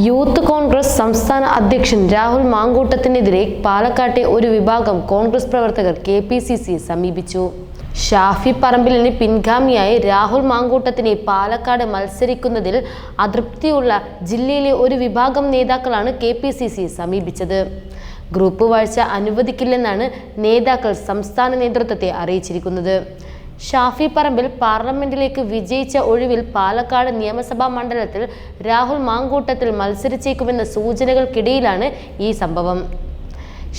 Youth Congress സംസ്ഥാന അധ്യക്ഷൻ രാഹുൽ മാങ്കൂട്ടത്തിനെതിരെ പാലക്കാട്ടെ ഒരു വിഭാഗം കോൺഗ്രസ് പ്രവർത്തകർ KPCC സമീപിച്ചു. ഷാഫി പറമ്പിലിന് പിൻഗാമിയായി രാഹുൽ മാങ്കൂട്ടത്തിനെ പാലക്കാട് മത്സരിക്കുന്നതിൽ അതൃപ്തിയുള്ള ജില്ലയിലെ ഒരു വിഭാഗം നേതാക്കളാണ് KPCC സമീപിച്ചത്. ഗ്രൂപ്പ് വാഴ്ച അനുവദിക്കില്ലെന്നാണ് നേതാക്കൾ സംസ്ഥാന നേതൃത്വത്തെ അറിയിച്ചിരിക്കുന്നത്. ഷാഫി പറമ്പിൽ പാർലമെന്റിലേക്ക് വിജയിച്ച ഒഴിവിൽ പാലക്കാട് നിയമസഭാ മണ്ഡലത്തിൽ രാഹുൽ മാങ്കൂട്ടത്തിൽ മത്സരിച്ചേക്കുമെന്ന സൂചനകൾക്കിടയിലാണ് ഈ സംഭവം.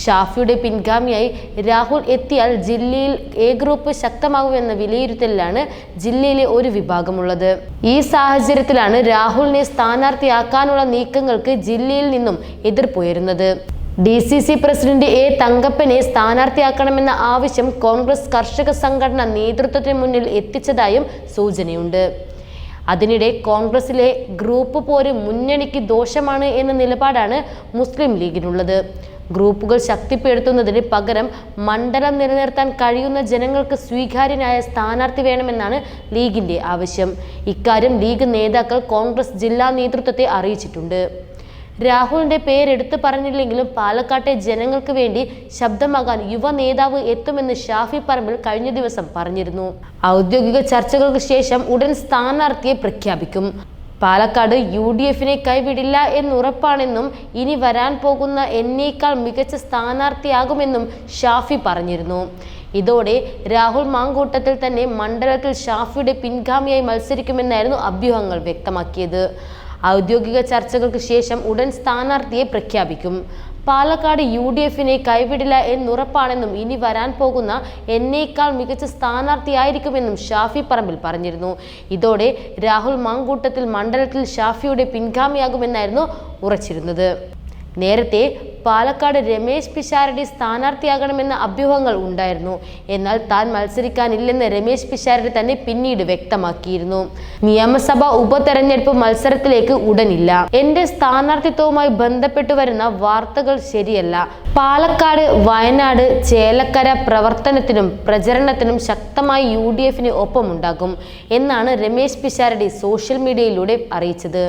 ഷാഫിയുടെ പിൻഗാമിയായി രാഹുൽ എത്തിയാൽ ജില്ലയിൽ എ ഗ്രൂപ്പ് ശക്തമാകുമെന്ന വിലയിരുത്തലിലാണ് ജില്ലയിലെ ഒരു വിഭാഗമുള്ളത്. ഈ സാഹചര്യത്തിലാണ് രാഹുലിനെ സ്ഥാനാർത്ഥിയാക്കാനുള്ള നീക്കങ്ങൾക്ക് ജില്ലയിൽ നിന്നും എതിർപ്പുയരുന്നത്. DCC പ്രസിഡന്റ് A തങ്കപ്പനെ സ്ഥാനാർത്ഥിയാക്കണമെന്ന ആവശ്യം കോൺഗ്രസ് കർഷക സംഘടന നേതൃത്വത്തിന് മുന്നിൽ എത്തിച്ചതായും സൂചനയുണ്ട്. അതിനിടെ കോൺഗ്രസിലെ ഗ്രൂപ്പ് പോര് മുന്നണിക്ക് ദോഷമാണ് എന്ന നിലപാടാണ് മുസ്ലിം ലീഗിനുള്ളത്. ഗ്രൂപ്പുകൾ ശക്തിപ്പെടുത്തുന്നതിന് പകരം മണ്ഡലം നിലനിർത്താൻ കഴിയുന്ന ജനങ്ങൾക്ക് സ്വീകാര്യനായ സ്ഥാനാർത്ഥി വേണമെന്നാണ് ലീഗിന്റെ ആവശ്യം. ഇക്കാര്യം ലീഗ് നേതാക്കൾ കോൺഗ്രസ് ജില്ലാ നേതൃത്വത്തെ അറിയിച്ചിട്ടുണ്ട്. രാഹുലിന്റെ പേരെടുത്ത് പറഞ്ഞില്ലെങ്കിലും പാലക്കാട്ടെ ജനങ്ങൾക്ക് വേണ്ടി ശബ്ദമാകാൻ യുവ നേതാവ് എത്തുമെന്ന് ഷാഫി പറമ്പിൽ കഴിഞ്ഞ ദിവസം പറഞ്ഞിരുന്നു. ഔദ്യോഗിക ചർച്ചകൾക്ക് ശേഷം ഉടൻ സ്ഥാനാർത്ഥിയെ പ്രഖ്യാപിക്കും. പാലക്കാട് UDFനെ കൈവിടില്ല എന്നുറപ്പാണെന്നും ഇനി വരാൻ പോകുന്ന എന്നേക്കാൾ മികച്ച സ്ഥാനാർത്ഥിയാകുമെന്നും ഷാഫി പറഞ്ഞിരുന്നു. ഇതോടെ രാഹുൽ മാങ്കൂട്ടത്തിൽ തന്നെ മണ്ഡലത്തിൽ ഷാഫിയുടെ പിൻഗാമിയായി മത്സരിക്കുമെന്നായിരുന്നു അഭ്യൂഹങ്ങൾ വ്യക്തമാക്കിയത്. ഔദ്യോഗിക ചർച്ചകൾക്ക് ശേഷം ഉടൻ സ്ഥാനാർത്ഥിയെ പ്രഖ്യാപിക്കും. പാലക്കാട് UDFനെ കൈവിടില്ല എന്നുറപ്പാണെന്നും ഇനി വരാൻ പോകുന്ന എന്നേക്കാൾ മികച്ച സ്ഥാനാർത്ഥിയായിരിക്കുമെന്നും ഷാഫി പറമ്പിൽ പറഞ്ഞിരുന്നു. ഇതോടെ രാഹുൽ മാങ്കൂട്ടത്തിൽ മണ്ഡലത്തിൽ ഷാഫിയുടെ പിൻഗാമിയാകുമെന്നായിരുന്നു ഉറച്ചിരുന്നത്. നേരത്തെ പാലക്കാട് രമേശ് പിഷാരടി സ്ഥാനാർത്ഥിയാകണമെന്ന അഭ്യൂഹങ്ങൾ ഉണ്ടായിരുന്നു. എന്നാൽ താൻ മത്സരിക്കാനില്ലെന്ന് രമേശ് പിഷാരടി തന്നെ പിന്നീട് വ്യക്തമാക്കിയിരുന്നു. നിയമസഭാ ഉപതെരഞ്ഞെടുപ്പ് മത്സരത്തിലേക്ക് ഉടനില്ല. എന്റെ സ്ഥാനാർത്ഥിത്വവുമായി ബന്ധപ്പെട്ടു വരുന്ന വാർത്തകൾ ശരിയല്ല. പാലക്കാട്, വയനാട്, ചേലക്കര പ്രവർത്തനത്തിനും പ്രചരണത്തിനും ശക്തമായി UDFന് ഒപ്പമുണ്ടാകും എന്നാണ് രമേശ് പിഷാരടി സോഷ്യൽ മീഡിയയിലൂടെ അറിയിച്ചത്.